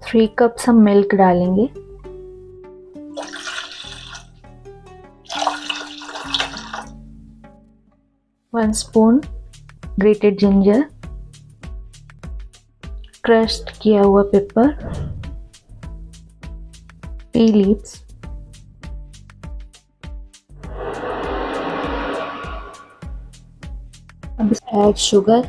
3 cups हम milk डालेंगे। 1 spoon grated ginger, crushed किया हुआ पेपर, टी लीव्स, अब ऐड शुगर,